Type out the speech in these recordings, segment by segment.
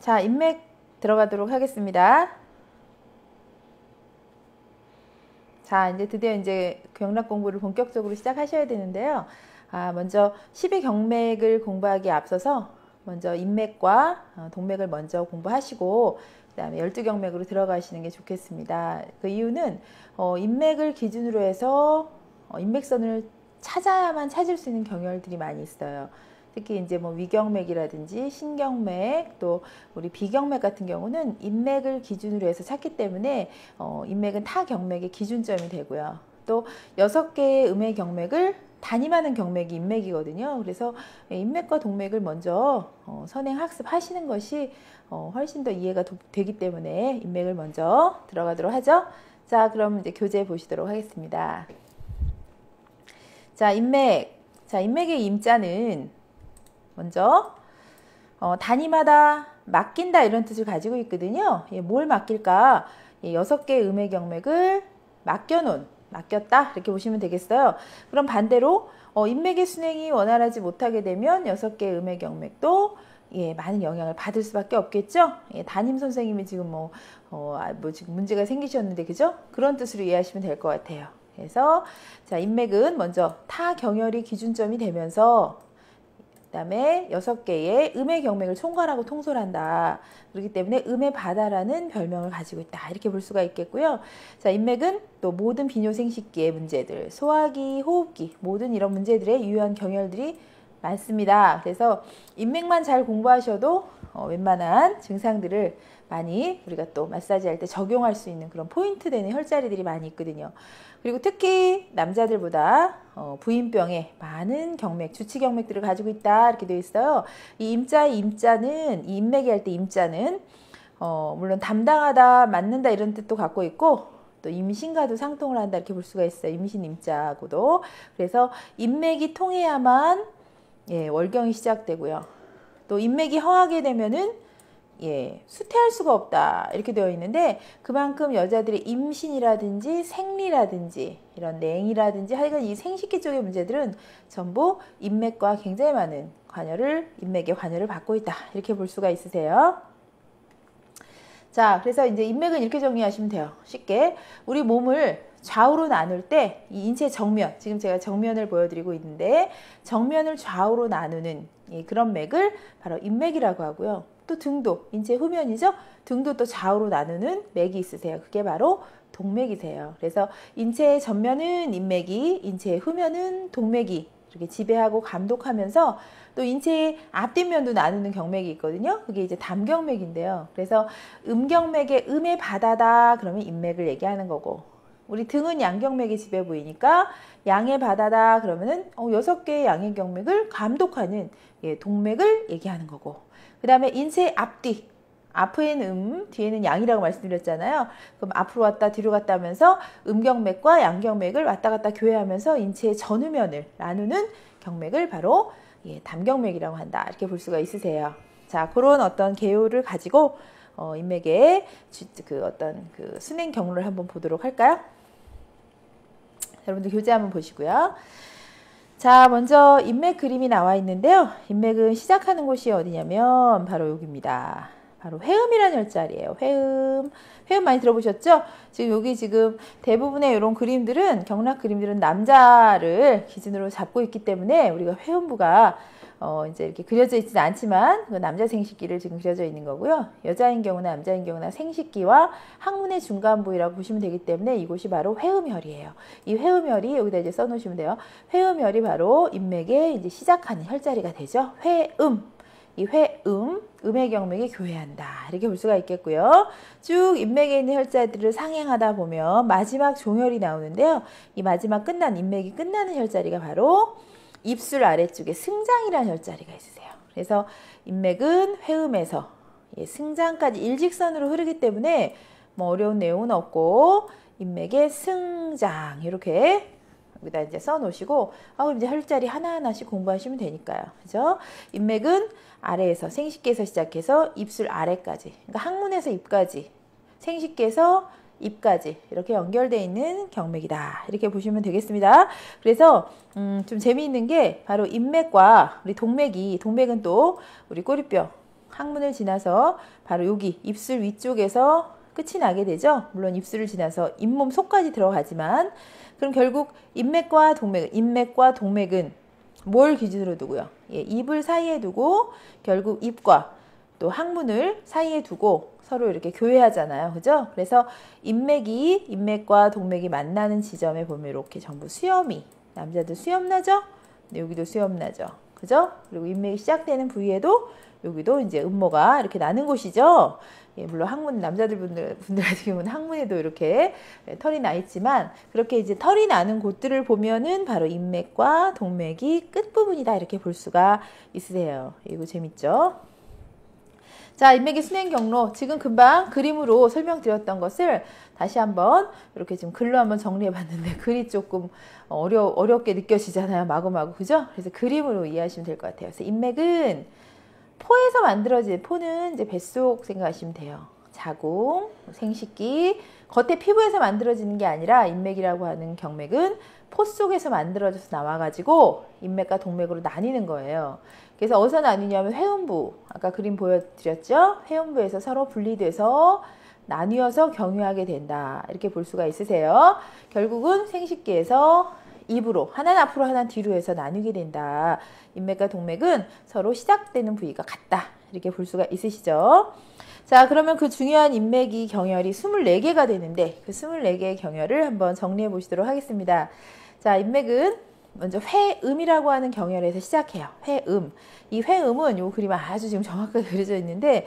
자, 인맥 들어가도록 하겠습니다. 자, 이제 드디어 이제 경락 공부를 본격적으로 시작하셔야 되는데요. 먼저 12경맥을 공부하기에 앞서서 먼저 인맥과 동맥을 먼저 공부하시고 그 다음에 12경맥으로 들어가시는 게 좋겠습니다. 그 이유는 인맥을 기준으로 해서 인맥선을 찾아야만 찾을 수 있는 경혈들이 많이 있어요. 특히 이제 뭐 위경맥이라든지 신경맥 또 우리 비경맥 같은 경우는 인맥을 기준으로 해서 찾기 때문에 인맥은 타 경맥의 기준점이 되고요. 또 6개의 음의 경맥을 단임하는 경맥이 인맥이거든요. 그래서 인맥과 동맥을 먼저 선행 학습하시는 것이 훨씬 더 이해가 되기 때문에 인맥을 먼저 들어가도록 하죠. 자, 그럼 이제 교재 보시도록 하겠습니다. 자, 인맥. 자, 인맥의 임자는 먼저 단임하다, 맡긴다 이런 뜻을 가지고 있거든요. 뭘 맡길까? 6개의 음의 경맥을 맡겨놓은, 맡겼다 이렇게 보시면 되겠어요. 그럼 반대로 인맥의 순행이 원활하지 못하게 되면 6개의 음의 경맥도 많은 영향을 받을 수밖에 없겠죠. 담임 선생님이 지금 지금 문제가 생기셨는데 그죠? 그런 뜻으로 이해하시면 될 것 같아요. 그래서 자, 인맥은 먼저 타 경혈이 기준점이 되면서 그 다음에 6개의 음의 경맥을 총괄하고 통솔한다. 그렇기 때문에 음의 바다라는 별명을 가지고 있다. 이렇게 볼 수가 있겠고요. 자, 인맥은 또 모든 비뇨생식기의 문제들, 소화기, 호흡기, 모든 이런 문제들의 유효한 경혈들이 많습니다. 그래서 인맥만 잘 공부하셔도 웬만한 증상들을 많이 우리가 또 마사지 할 때 적용할 수 있는 그런 포인트 되는 혈자리들이 많이 있거든요. 그리고 특히 남자들보다 부인병에 많은 경맥, 주치경맥들을 가지고 있다 이렇게 되어 있어요. 이 임자는 이 인맥이 할 때 임자는 물론 담당하다, 맡는다 이런 뜻도 갖고 있고 또 임신과도 상통을 한다 이렇게 볼 수가 있어요. 임신 임자하고도. 그래서 인맥이 통해야만 월경이 시작되고요. 또 인맥이 허하게 되면은 수태할 수가 없다 이렇게 되어 있는데 그만큼 여자들의 임신이라든지 생리라든지 이런 냉이라든지 하여간 이 생식기 쪽의 문제들은 전부 인맥과 굉장히 많은 인맥의 관여를 받고 있다 이렇게 볼 수가 있으세요. 자, 그래서 이제 인맥은 이렇게 정리하시면 돼요. 쉽게 우리 몸을 좌우로 나눌 때 이 인체 정면, 지금 제가 정면을 보여드리고 있는데 정면을 좌우로 나누는 그런 맥을 바로 인맥이라고 하고요. 또 등도, 인체 후면이죠. 등도 또 좌우로 나누는 맥이 있으세요. 그게 바로 동맥이세요. 그래서 인체의 전면은 인맥이, 인체의 후면은 동맥이 이렇게 지배하고 감독하면서 또 인체의 앞뒷면도 나누는 경맥이 있거든요. 그게 이제 담경맥인데요. 그래서 음경맥의 음의 바다다 그러면 인맥을 얘기하는 거고 우리 등은 양경맥이 지배 부위니까 양의 바다다 그러면은 6개의 양의 경맥을 감독하는 동맥을 얘기하는 거고 그 다음에 인체 앞뒤 앞에는 뒤에는 양이라고 말씀드렸잖아요. 그럼 앞으로 왔다 뒤로 갔다 하면서 음경맥과 양경맥을 왔다 갔다 교회하면서 인체의 전후면을 나누는 경맥을 바로 담경맥이라고 한다. 이렇게 볼 수가 있으세요. 자, 그런 어떤 개요를 가지고 인맥의 그 순행 경로를 한번 보도록 할까요? 여러분들 교재 한번 보시고요. 자, 먼저 인맥 그림이 나와 있는데요. 인맥은 시작하는 곳이 어디냐면 바로 여기입니다. 바로 회음이라는 혈자리예요. 회음 많이 들어보셨죠? 지금 대부분의 이런 그림들은 경락 그림들은 남자를 기준으로 잡고 있기 때문에 우리가 회음부가 이제 이렇게 그려져 있지는 않지만 그 남자 생식기를 지금 그려져 있는 거고요. 여자인 경우나 남자인 경우나 생식기와 항문의 중간 부위라고 보시면 되기 때문에 이곳이 바로 회음혈이에요. 이 회음혈이 여기다 이제 써놓으시면 돼요. 회음혈이 바로 인맥의 이제 시작하는 혈자리가 되죠. 회음. 이 음의 경맥이 교회한다. 이렇게 볼 수가 있겠고요. 쭉 인맥에 있는 혈자리들을 상행하다 보면 마지막 종혈이 나오는데요. 이 마지막 인맥이 끝나는 혈자리가 바로 입술 아래쪽에 승장이라는 혈자리가 있으세요. 그래서 인맥은 회음에서 승장까지 일직선으로 흐르기 때문에 뭐 어려운 내용은 없고 인맥의 승장 이렇게 여기다 이제 써놓으시고 그럼 이제 혈자리 하나하나씩 공부하시면 되니까요. 그죠? 인맥은 아래에서 생식기에서 시작해서 입술 아래까지 그러니까 항문에서 입까지 생식기에서 입까지 이렇게 연결되어 있는 경맥이다. 이렇게 보시면 되겠습니다. 그래서 좀 재미있는 게 바로 인맥과 우리 동맥은 또 우리 꼬리뼈 항문을 지나서 바로 여기 입술 위쪽에서 끝이 나게 되죠. 물론 입술을 지나서 잇몸 속까지 들어가지만 그럼 결국 인맥과 동맥은 뭘 기준으로 두고요? 예, 입을 사이에 두고 결국 입과 또 항문을 사이에 두고 서로 이렇게 교회하잖아요. 그죠? 그래서 인맥과 동맥이 만나는 지점에 보면 이렇게 전부 수염이, 남자들 수염 나죠? 네, 여기도 수염 나죠. 그죠? 그리고 인맥이 시작되는 부위에도 여기도 이제 음모가 이렇게 나는 곳이죠. 예, 물론 항문, 남자분들 같은 경우는 항문에도 이렇게 털이 나 있지만, 그렇게 이제 털이 나는 곳들을 보면은 바로 인맥과 동맥이 끝부분이다. 이렇게 볼 수가 있으세요. 이거 재밌죠? 자, 인맥의 순행 경로. 지금 금방 그림으로 설명드렸던 것을 다시 한번 이렇게 지금 글로 한번 정리해 봤는데, 글이 조금 어렵게 느껴지잖아요. 마구마구. 그죠? 그래서 그림으로 이해하시면 될 것 같아요. 그래서 인맥은 포에서 만들어진, 포는 이제 뱃속 생각하시면 돼요. 자궁, 생식기, 겉에 피부에서 만들어지는 게 아니라 인맥이라고 하는 경맥은 포 속에서 만들어져서 나와가지고 인맥과 동맥으로 나뉘는 거예요. 그래서 어디서 나뉘냐면 회음부, 아까 그림 보여드렸죠? 회음부에서 서로 분리돼서 나뉘어서 경유하게 된다. 이렇게 볼 수가 있으세요. 결국은 생식기에서 입으로, 하나는 앞으로 하나는 뒤로 해서 나누게 된다. 인맥과 동맥은 서로 시작되는 부위가 같다. 이렇게 볼 수가 있으시죠? 자, 그러면 그 중요한 인맥이 경혈이 24개가 되는데 그 24개의 경혈을 한번 정리해 보시도록 하겠습니다. 자, 인맥은 먼저 회음이라고 하는 경혈에서 시작해요. 회음. 이 회음은 요 그림 아주 지금 정확하게 그려져 있는데,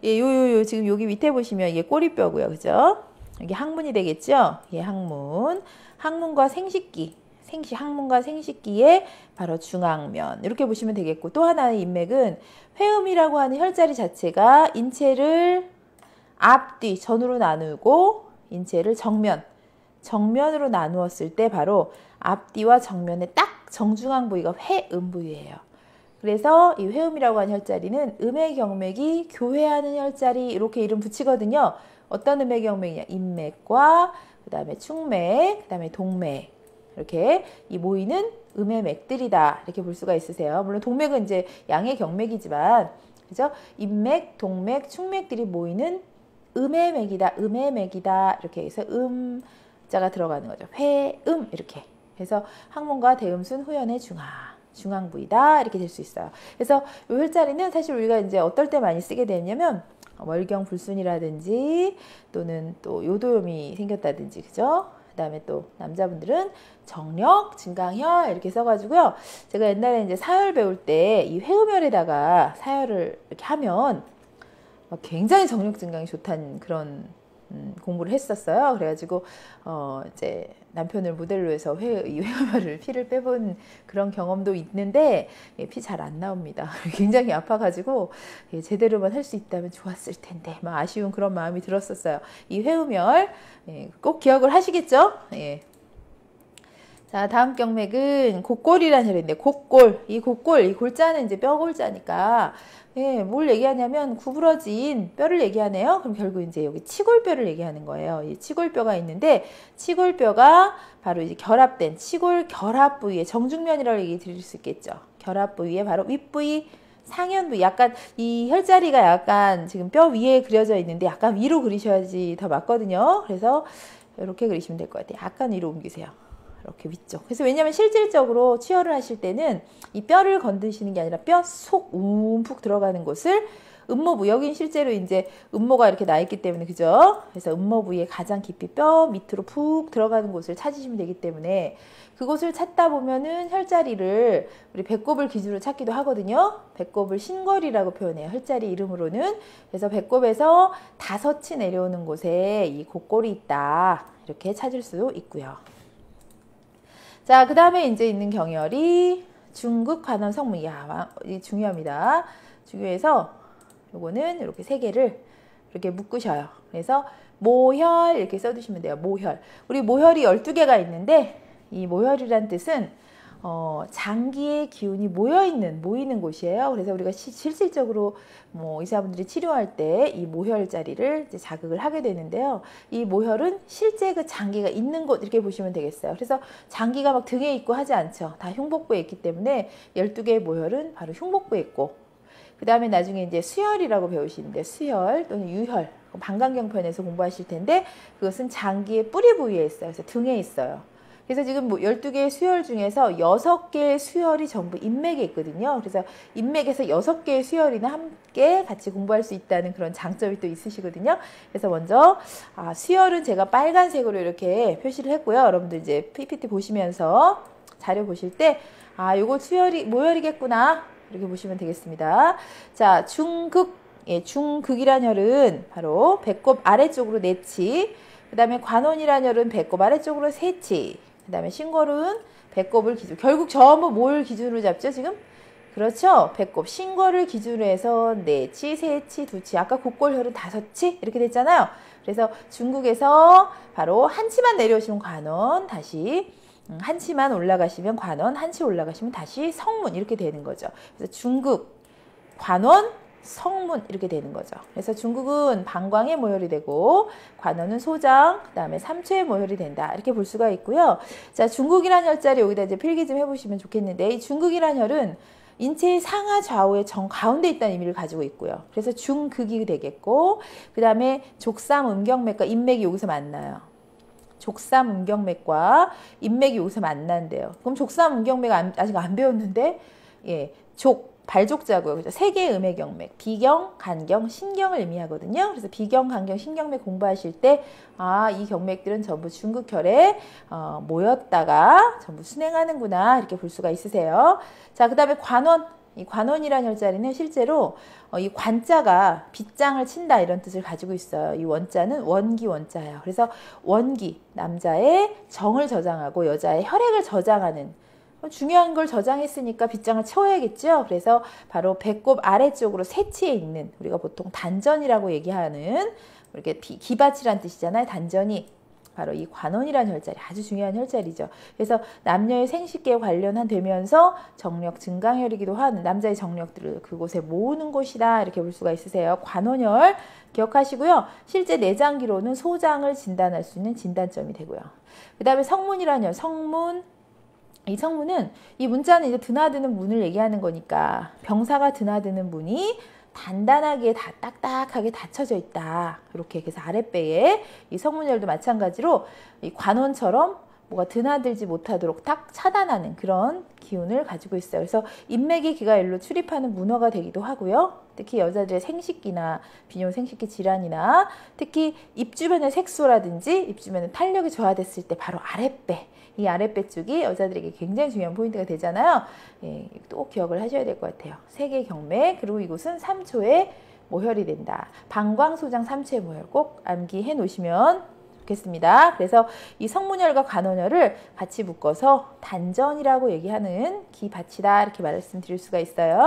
예, 요 지금 여기 밑에 보시면 이게 꼬리뼈고요. 그죠? 여기 항문이 되겠죠? 예, 항문과 생식기. 항문과 생식기의 바로 중앙면. 이렇게 보시면 되겠고, 또 하나의 인맥은 회음이라고 하는 혈자리 자체가 인체를 앞뒤 전으로 나누고 인체를 정면으로 나누었을 때 바로 앞뒤와 정면의 딱 정중앙 부위가 회음 부위예요. 그래서 이 회음이라고 하는 혈자리는 음의 경맥이 교회하는 혈자리, 이렇게 이름 붙이거든요. 어떤 음의 경맥이냐? 인맥과 그 다음에 충맥, 그 다음에 동맥, 이렇게 이 모이는 음의 맥들이다. 이렇게 볼 수가 있으세요. 물론 동맥은 이제 양의 경맥이지만, 그죠? 인맥, 동맥, 충맥들이 모이는 음의 맥이다. 이렇게 해서 음자가 들어가는 거죠. 회음, 이렇게. 그래서 항문과 대음순 후연의 중앙 부위다. 이렇게 될 수 있어요. 그래서 이 혈자리는 사실 우리가 이제 어떨 때 많이 쓰게 되냐면, 월경불순이라든지 또는 또 요도염이 생겼다든지, 그죠? 그 다음에 또 남자분들은 정력, 증강혈 이렇게 써가지고요. 제가 옛날에 이제 사열 배울 때 이 회음혈에다가 사열을 이렇게 하면 굉장히 정력 증강이 좋다는 그런 공부를 했었어요. 그래가지고 이제 남편을 모델로 해서 이 회음혈을 피를 빼본 그런 경험도 있는데, 예, 피 잘 안 나옵니다. 굉장히 아파가지고, 예, 제대로만 할 수 있다면 좋았을 텐데 막 아쉬운 그런 마음이 들었었어요. 이 회음혈, 예, 꼭 기억을 하시겠죠? 예. 자, 다음 경맥은 곡골이라는 혈인데, 이 골자는 이제 뼈골자니까, 예, 뭘 얘기하냐면 구부러진 뼈를 얘기하네요. 그럼 결국 이제 여기 치골뼈를 얘기하는 거예요. 이 치골뼈가 있는데, 치골뼈가 바로 이제 결합된 치골 결합 부위의 정중면이라고 얘기 드릴 수 있겠죠. 결합 부위의 바로 윗부위, 상현 부위. 약간 이 혈자리가 약간 지금 뼈 위에 그려져 있는데 약간 위로 그리셔야지 더 맞거든요. 그래서 이렇게 그리시면 될 것 같아요. 약간 위로 옮기세요. 이렇게 위쪽. 그래서 왜냐하면 실질적으로 치열을 하실 때는 이 뼈를 건드시는 게 아니라 뼈 속 움푹 들어가는 곳을 음모부, 여긴 실제로 이제 음모가 이렇게 나 있기 때문에, 그죠? 그래서 음모 부위에 가장 깊이 뼈 밑으로 푹 들어가는 곳을 찾으시면 되기 때문에, 그곳을 찾다 보면은 혈자리를 우리 배꼽을 기준으로 찾기도 하거든요. 배꼽을 신걸이라고 표현해요. 혈자리 이름으로는. 그래서 배꼽에서 5치 내려오는 곳에 이 곡골이 있다. 이렇게 찾을 수 있고요. 자, 그 다음에 이제 있는 경혈이 중극 관원 성문. 이게 중요합니다. 중요해서 요거는 이렇게 3개를 이렇게 묶으셔요. 그래서 모혈 이렇게 써두시면 돼요. 모혈. 우리 모혈이 12개가 있는데, 이 모혈이란 뜻은 장기의 기운이 모이는 곳이에요. 그래서 우리가 실질적으로 의사분들이 치료할 때 이 모혈 자리를 이제 자극을 하게 되는데요. 이 모혈은 실제 그 장기가 있는 곳, 이렇게 보시면 되겠어요. 그래서 장기가 막 등에 있고 하지 않죠. 다 흉복부에 있기 때문에 12개의 모혈은 바로 흉복부에 있고, 그 다음에 나중에 이제 수혈이라고 배우시는데 수혈 또는 유혈, 방광경편에서 공부하실 텐데 그것은 장기의 뿌리 부위에 있어요. 그래서 등에 있어요. 그래서 지금 뭐 12개의 수혈 중에서 6개의 수혈이 전부 인맥에 있거든요. 그래서 인맥에서 6개의 수혈이나 함께 같이 공부할 수 있다는 그런 장점이 또 있으시거든요. 그래서 먼저 수혈은 제가 빨간색으로 이렇게 표시를 했고요. 여러분들 이제 PPT 보시면서 자료 보실 때 요거 수혈이 모혈이겠구나 이렇게 보시면 되겠습니다. 자, 중극, 중극이란 혈은 바로 배꼽 아래쪽으로 4치, 그 다음에 관원이란 혈은 배꼽 아래쪽으로 3치, 그 다음에 신골은 배꼽을 기준, 결국 전부 뭘 기준으로 잡죠, 지금? 그렇죠. 배꼽, 신골을 기준으로 해서 4치, 3치, 2치, 아까 곡골혈은 5치 이렇게 됐잖아요. 그래서 중국에서 바로 한 치만 내려오시면 관원, 다시 한 치만 올라가시면 관원, 한 치 올라가시면 다시 성문 이렇게 되는 거죠. 그래서 중국, 관원, 성문 이렇게 되는 거죠. 그래서 중국은 방광에 모혈이 되고 관원은 소장, 그 다음에 삼초에 모혈이 된다 이렇게 볼 수가 있고요. 자, 중국이란 혈자리 여기다 이제 필기 좀 해보시면 좋겠는데 이 중국이란 혈은 인체의 상하 좌우의 정 가운데 있다는 의미를 가지고 있고요. 그래서 중극이 되겠고 그 다음에 족삼 음경맥과 인맥이 여기서 만나요. 족삼 음경맥과 인맥이 여기서 만난대요. 그럼 족삼 음경맥 아직 안 배웠는데 발족자고요. 그죠? 3개의 음의 경맥, 비경, 간경, 신경을 의미하거든요. 그래서 비경, 간경, 신경맥 공부하실 때 이 경맥들은 전부 중극혈에 모였다가 전부 순행하는구나 이렇게 볼 수가 있으세요. 자, 그 다음에 관원. 이 관원이라는 혈자리는 실제로 이 관자가 빗장을 친다 이런 뜻을 가지고 있어요. 이 원자는 원기 원자예요. 그래서 원기, 남자의 정을 저장하고 여자의 혈액을 저장하는 중요한 걸 저장했으니까 빗장을 채워야겠죠. 그래서 바로 배꼽 아래쪽으로 세치에 있는 우리가 보통 단전이라고 얘기하는 이렇게 기바치란 뜻이잖아요. 단전이 바로 이 관원이라는 혈자리, 아주 중요한 혈자리죠. 그래서 남녀의 생식기에 관련한 되면서 정력 증강혈이기도 한 남자의 정력들을 그곳에 모으는 곳이다 이렇게 볼 수가 있으세요. 관원혈 기억하시고요. 실제 내장기로는 소장을 진단할 수 있는 진단점이 되고요. 그 다음에 성문이라는 혈, 성문. 이 성문은 이 문자는 이제 드나드는 문을 얘기하는 거니까 병사가 드나드는 문이 단단하게 딱딱하게 닫혀져 있다. 이렇게 그래서 아랫배에 이 성문열도 마찬가지로 이 관원처럼 뭐가 드나들지 못하도록 딱 차단하는 그런 기운을 가지고 있어요. 그래서 인맥의 기가 일로 출입하는 문어가 되기도 하고요. 특히 여자들의 생식기나 비뇨 생식기 질환이나 특히 입 주변의 색소라든지 입 주변의 탄력이 저하됐을 때 바로 아랫배, 이 아랫배 쪽이 여자들에게 굉장히 중요한 포인트가 되잖아요. 또 기억을 하셔야 될 것 같아요. 3개 경맥, 그리고 이곳은 3초에 모혈이 된다. 방광, 소장, 3초에 모혈 꼭 암기해 놓으시면 좋겠습니다. 그래서 이 성문혈과 관원혈을 같이 묶어서 단전이라고 얘기하는 기밭이다 이렇게 말씀드릴 수가 있어요.